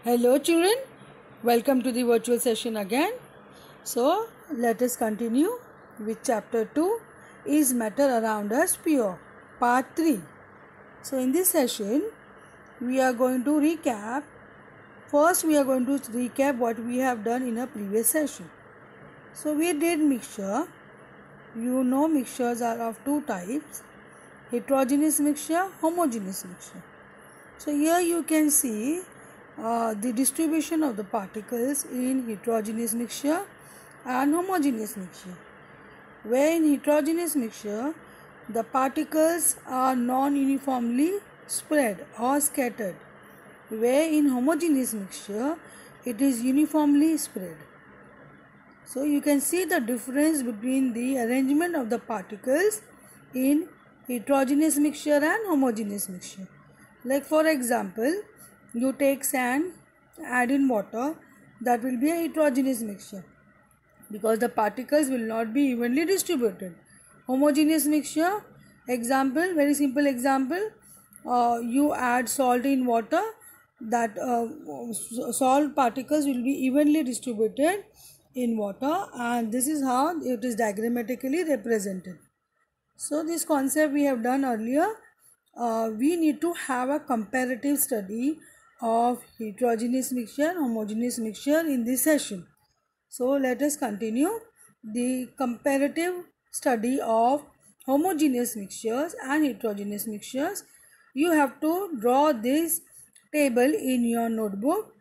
Hello children, welcome to the virtual session again. So let us continue with chapter 2, Is Matter Around Us Pure? Part 3. So in this session we are going to recap. First we are going to recap what we have done in a previous session. So we did mixture. You know mixtures are of two types, heterogeneous mixture, homogeneous mixture. So here you can see the distribution of the particles in heterogeneous mixture and homogeneous mixture. Where in heterogeneous mixture the particles are non-uniformly spread or scattered, where in homogeneous mixture it is uniformly spread. So you can see the difference between the arrangement of the particles in heterogeneous mixture and homogeneous mixture. Like for example, you take sand, add in water, that will be a heterogeneous mixture because the particles will not be evenly distributed. Homogeneous mixture, example, very simple example, you add salt in water, that salt particles will be evenly distributed in water, and this is how it is diagrammatically represented. So this concept we have done earlier. We need to have a comparative study of heterogeneous mixture and homogeneous mixture in this session. So let us continue the comparative study of homogeneous mixtures and heterogeneous mixtures. You have to draw this table in your notebook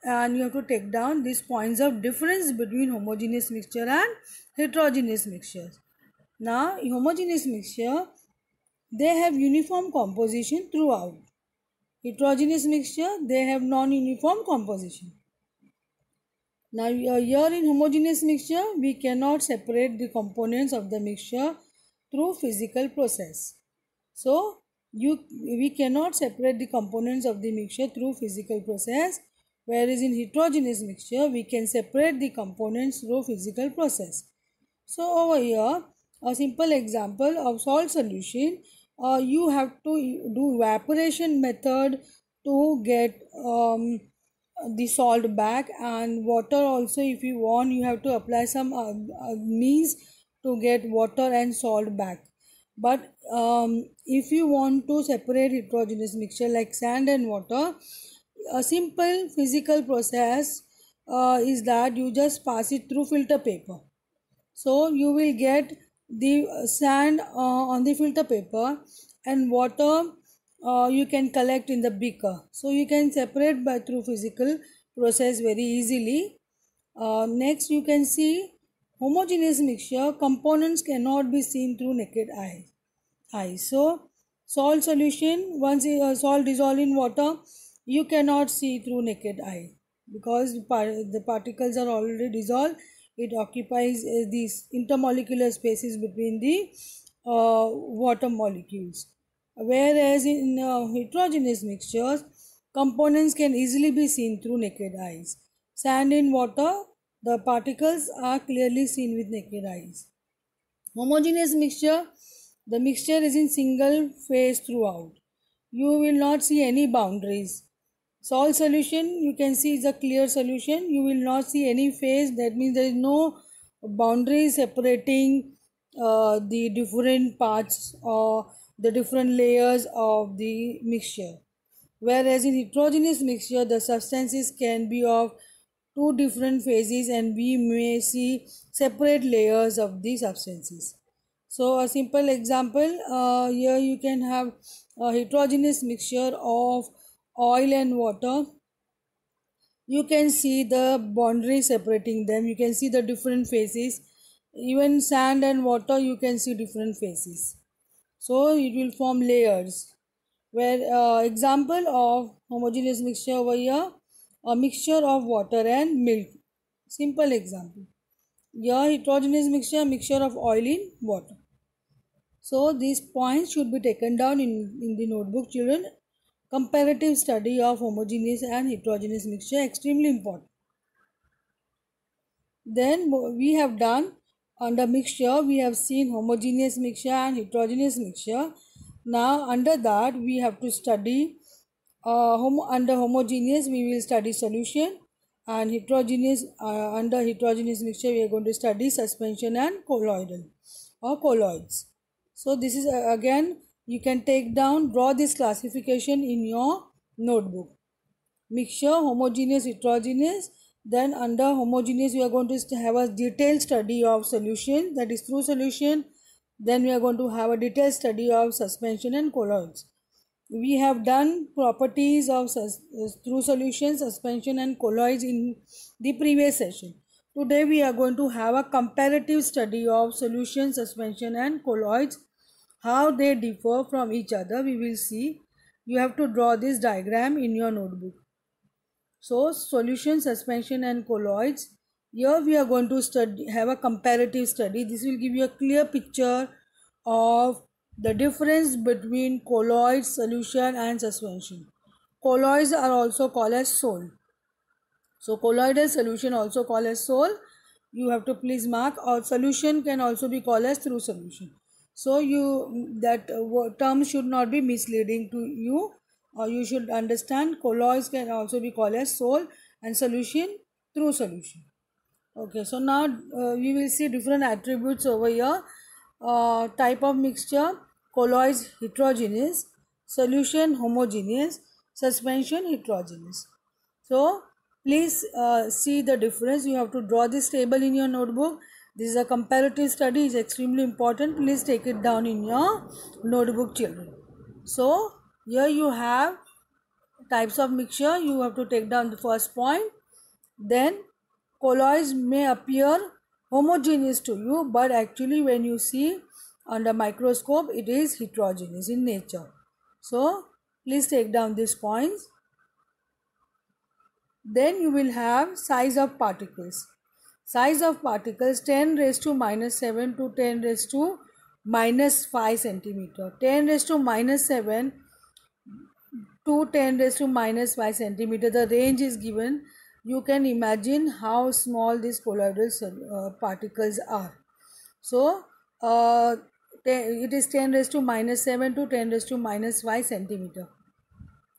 and you have to take down these points of difference between homogeneous mixture and heterogeneous mixtures. Now, homogeneous mixture, they have uniform composition throughout. Heterogeneous mixture, they have non-uniform composition. Now here in homogeneous mixture, we cannot separate the components of the mixture through physical process. So we cannot separate the components of the mixture through physical process, whereas in heterogeneous mixture, we can separate the components through physical process. So over here, a simple example of salt solution, you have to do evaporation method to get the salt back, and water also, if you want, you have to apply some means to get water and salt back. But if you want to separate heterogeneous mixture like sand and water, a simple physical process is that you just pass it through filter paper. So you will get the sand on the filter paper, and water you can collect in the beaker. So you can separate by through physical process very easily. Next you can see homogeneous mixture, components cannot be seen through naked eye. So salt solution, once salt dissolved in water, you cannot see through naked eye because the particles are already dissolved. It occupies these intermolecular spaces between the water molecules. Whereas in heterogeneous mixtures, components can easily be seen through naked eyes. Sand in water, the particles are clearly seen with naked eyes. Homogeneous mixture, the mixture is in single phase throughout. You will not see any boundaries. Salt solution, you can see is a clear solution. You will not see any phase. That means there is no boundaries separating the different parts or the different layers of the mixture. Whereas in heterogeneous mixture, the substances can be of two different phases and we may see separate layers of the substances. So a simple example, here you can have a heterogeneous mixture of oil and water. You can see the boundary separating them. You can see the different phases. Even sand and water, you can see different phases. So it will form layers. Where example of homogeneous mixture over here, a mixture of water and milk. Simple example. Here heterogeneous mixture of oil in water. So these points should be taken down in the notebook, children. Comparative study of homogeneous and heterogeneous mixture, extremely important. Then we have done under mixture, we have seen homogeneous mixture and heterogeneous mixture. Now under that we have to study Under homogeneous we will study solution, and heterogeneous under heterogeneous mixture we are going to study suspension and colloidal or colloids. So this is again you can take down, draw this classification in your notebook. Mixture, homogeneous, heterogeneous. Then under homogeneous we are going to have a detailed study of solution, that is through solution. Then we are going to have a detailed study of suspension and colloids. We have done properties of through solution, suspension and colloids in the previous session. Today we are going to have a comparative study of solution, suspension and colloids, how they differ from each other. We will see. You have to draw this diagram in your notebook. So solution, suspension and colloids. Here we are going to have a comparative study. This will give you a clear picture of the difference between colloids, solution and suspension. Colloids are also called as sol. So colloidal solution also called as sol. You have to please mark, or solution can also be called as through solution. So that term should not be misleading to you, or you should understand colloids can also be called as sol and solution through solution. Okay, so now we will see different attributes over here. Type of mixture: colloids heterogeneous, solution homogeneous, suspension heterogeneous. So please see the difference. You have to draw this table in your notebook. This is a comparative study, is extremely important. Please take it down in your notebook, children. So here you have types of mixture. You have to take down the first point. Then colloids may appear homogeneous to you, but actually when you see under microscope it is heterogeneous in nature. So please take down these points. Then you will have size of particles. Size of particles 10 raised to minus 7 to 10 raised to minus 5 centimeter. 10 raised to minus 7 to 10 raised to minus 5 centimeter. The range is given. You can imagine how small these colloidal particles are. So it is 10 raised to minus 7 to 10 raised to minus 5 centimeter.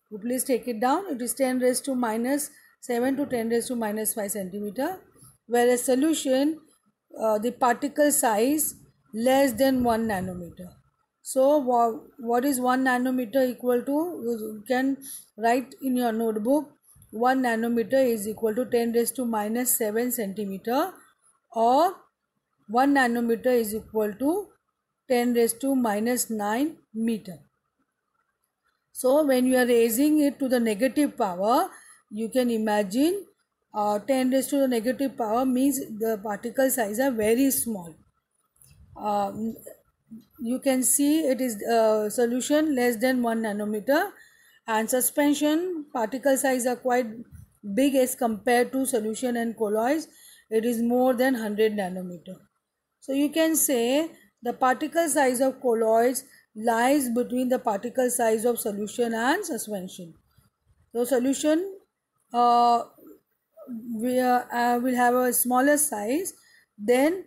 So please take it down. It is 10 raised to minus 7 to 10 raised to minus 5 centimeter. Whereas solution, the particle size less than 1 nanometer. So what is 1 nanometer equal to? You can write in your notebook. 1 nanometer is equal to 10 raised to minus 7 centimeter, or 1 nanometer is equal to 10 raised to minus 9 meter. So when you are raising it to the negative power, you can imagine 10 raised to the negative power means the particle size are very small. You can see it is solution less than 1 nanometer, and suspension particle size are quite big as compared to solution and colloids. It is more than 100 nanometer. So you can say the particle size of colloids lies between the particle size of solution and suspension. So solution will have a smaller size than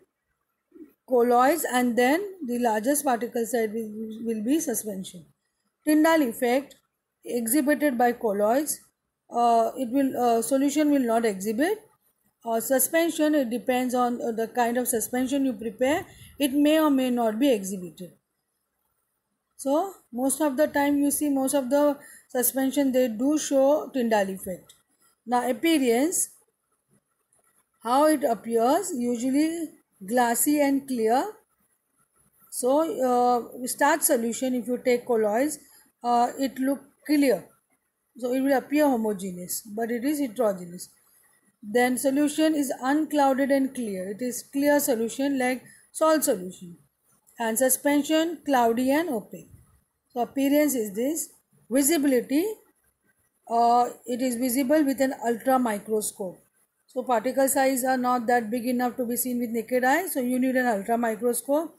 colloids, and then the largest particle size will be suspension. Tyndall effect exhibited by colloids, solution will not exhibit. Suspension, it depends on the kind of suspension you prepare, it may or may not be exhibited. So most of the time you see most of the suspension they do show Tyndall effect. Now appearance, how it appears, usually glassy and clear. So starch solution, if you take colloids, it look clear, so it will appear homogeneous, but it is heterogeneous. Then solution is unclouded and clear, it is clear solution like salt solution. And suspension cloudy and opaque. So appearance is this. Visibility, it is visible with an ultra microscope. So particle size are not that big enough to be seen with naked eye, so you need an ultra microscope.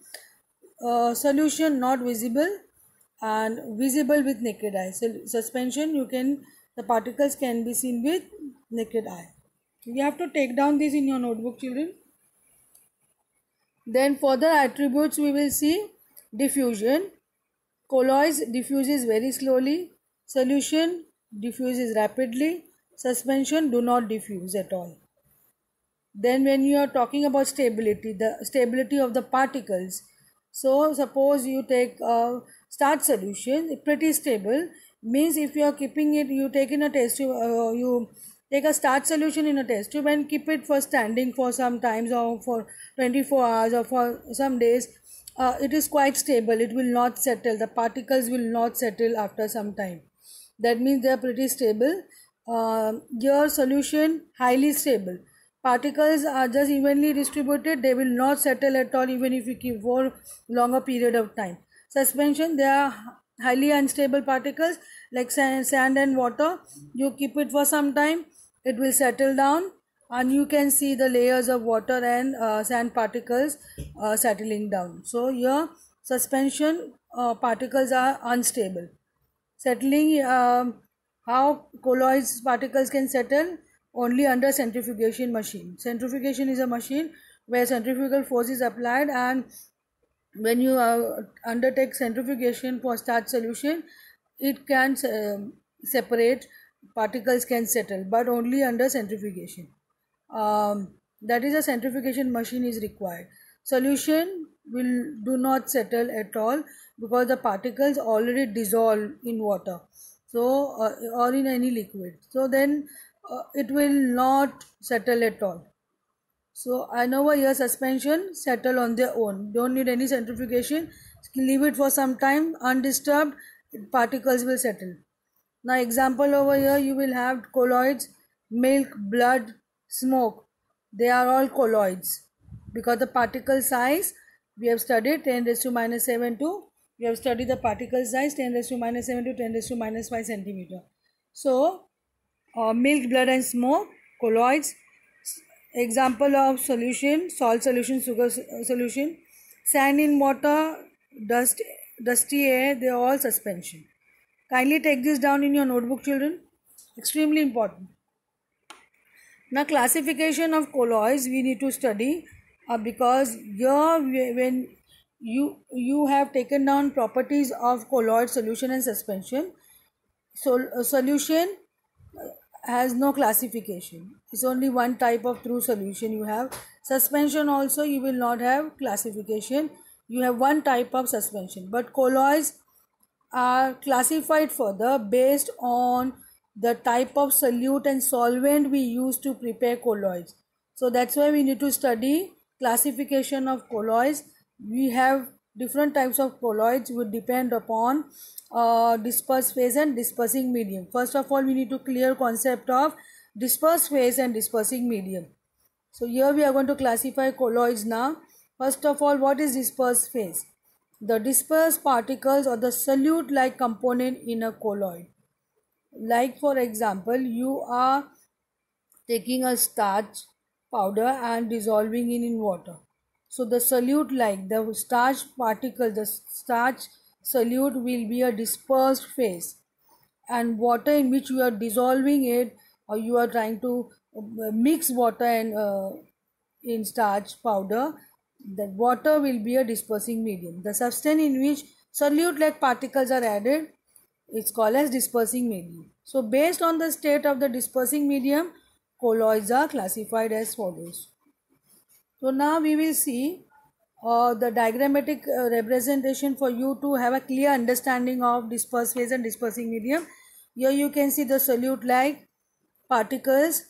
Solution not visible and visible with naked eye. So suspension, the particles can be seen with naked eye. You have to take down this in your notebook, children. Then further attributes we will see. Diffusion, colloids diffuses very slowly, solution diffuses rapidly. Suspension do not diffuse at all. Then when you are talking about stability, the stability of the particles. So suppose you take a starch solution, pretty stable, means if you are keeping it, you take in a test tube, you take a starch solution in a test tube and keep it for standing for some times or for 24 hours or for some days, it is quite stable, it will not settle, the particles will not settle after some time. That means they are pretty stable. Your solution highly stable. Particles are just evenly distributed. They will not settle at all even if you keep for longer period of time. Suspension, they are highly unstable particles like sand and water. You keep it for some time, it will settle down and you can see the layers of water and sand particles settling down. So your suspension particles are unstable. Settling, how colloids particles can settle? Only under centrifugation machine. Centrifugation is a machine where centrifugal force is applied, and when you undertake centrifugation for starch solution, it can separate, particles can settle, but only under centrifugation. That is, a centrifugation machine is required. Solution will do not settle at all because the particles already dissolve in water, so or in any liquid, so then it will not settle at all. So and over here suspension settle on their own, don't need any centrifugation, leave it for some time undisturbed, particles will settle. Now example over here, you will have colloids, milk, blood, smoke. They are all colloids because the particle size we have studied 10 raised to minus 7 to, we have studied the particle size 10 raised to minus 7 to 10 raised to minus 5 centimeter. So milk, blood and smoke, colloids. Example of solution, salt solution, sugar solution, sand in water, dusty air, they are all suspension. Kindly take this down in your notebook, children. Extremely important. Now, classification of colloids we need to study because here when you have taken down properties of colloid solution and suspension. So, a solution has no classification. It's only one type of true solution you have. Suspension also you will not have classification. You have one type of suspension. But colloids are classified further based on the type of solute and solvent we use to prepare colloids. So that's why we need to study classification of colloids. We have different types of colloids would depend upon disperse phase and dispersing medium. First of all, we need to clear concept of disperse phase and dispersing medium. So here we are going to classify colloids now. First of all, what is disperse phase? The dispersed particles or the solute like component in a colloid. Like for example, you are taking a starch powder and dissolving it in water. So the solute like the starch particle, the starch solute will be a dispersed phase, and water in which you are dissolving it or you are trying to mix water and in starch powder, the water will be a dispersing medium. The substance in which solute like particles are added is called as dispersing medium. So based on the state of the dispersing medium, colloids are classified as follows. So now we will see the diagrammatic representation for you to have a clear understanding of dispersed phase and dispersing medium. Here you can see the solute like particles,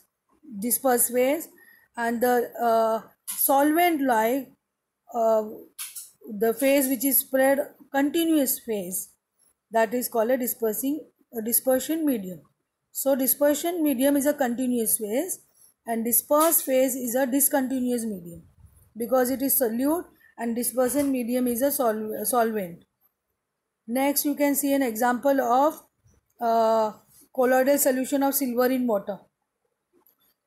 dispersed phase, and the solvent like the phase which is spread continuous phase, that is called a dispersion medium. So dispersion medium is a continuous phase and dispersed phase is a discontinuous medium because it is solute, and dispersion medium is a solvent. Next you can see an example of colloidal solution of silver in water.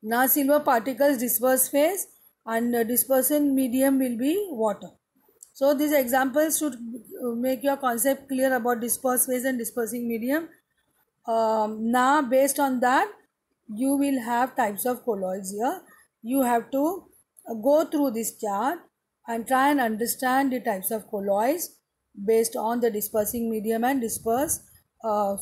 Now silver particles disperse phase and dispersion medium will be water. So these examples should make your concept clear about dispersed phase and dispersing medium. Now based on that you will have types of colloids here. You have to go through this chart and try and understand the types of colloids based on the dispersing medium and dispersed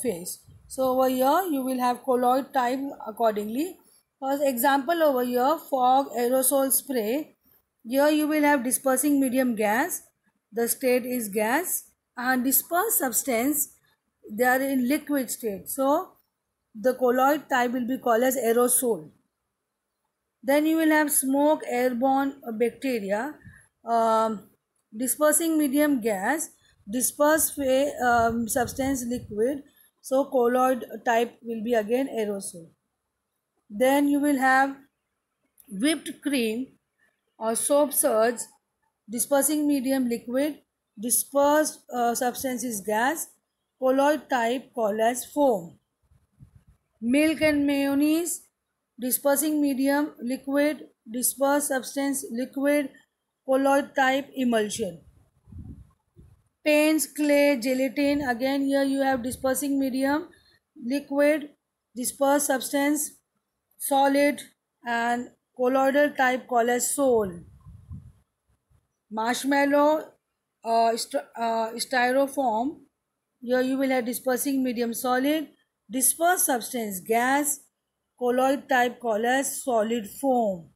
phase. So over here you will have colloid type accordingly. For example, over here fog aerosol spray, here you will have dispersing medium gas, the state is gas, and dispersed substance, they are in liquid state. So the colloid type will be called as aerosol. Then you will have smoke airborne bacteria, dispersing medium gas, dispersed substance liquid. So colloid type will be again aerosol. Then you will have whipped cream or soap suds, dispersing medium liquid, dispersed substance is gas, colloid type called as foam. Milk and mayonnaise, dispersing medium liquid, dispersed substance liquid, colloid type emulsion. Paints, clay, gelatin, again here you have dispersing medium, liquid, dispersed substance, solid, and colloidal type called as sol. Marshmallow, styrofoam, here you will have dispersing medium solid, dispersed substance gas, colloid type called as solid foam.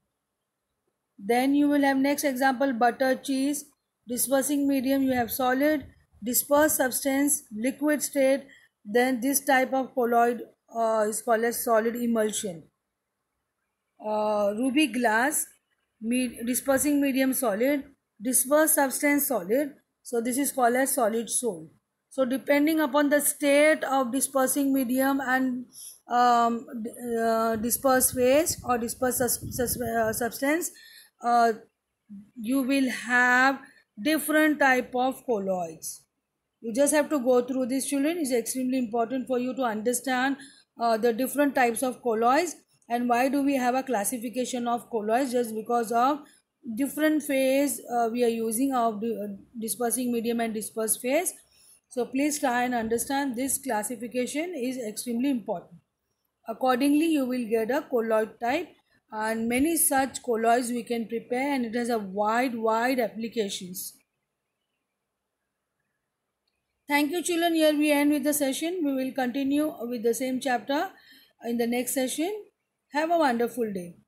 Then you will have next example butter, cheese, dispersing medium you have solid, dispersed substance liquid state, then this type of colloid is called as solid emulsion. Ruby glass, dispersing medium solid, dispersed substance solid, so this is called as solid sol. So depending upon the state of dispersing medium and dispersed phase or dispersed substance, you will have different type of colloids. You just have to go through this, children. It's extremely important for you to understand the different types of colloids and why do we have a classification of colloids. Just because of different phase we are using of the dispersing medium and dispersed phase. So please try and understand this classification is extremely important. Accordingly you will get a colloid type, and many such colloids we can prepare, and it has a wide applications. Thank you, children. Here we end with the session. We will continue with the same chapter in the next session. Have a wonderful day.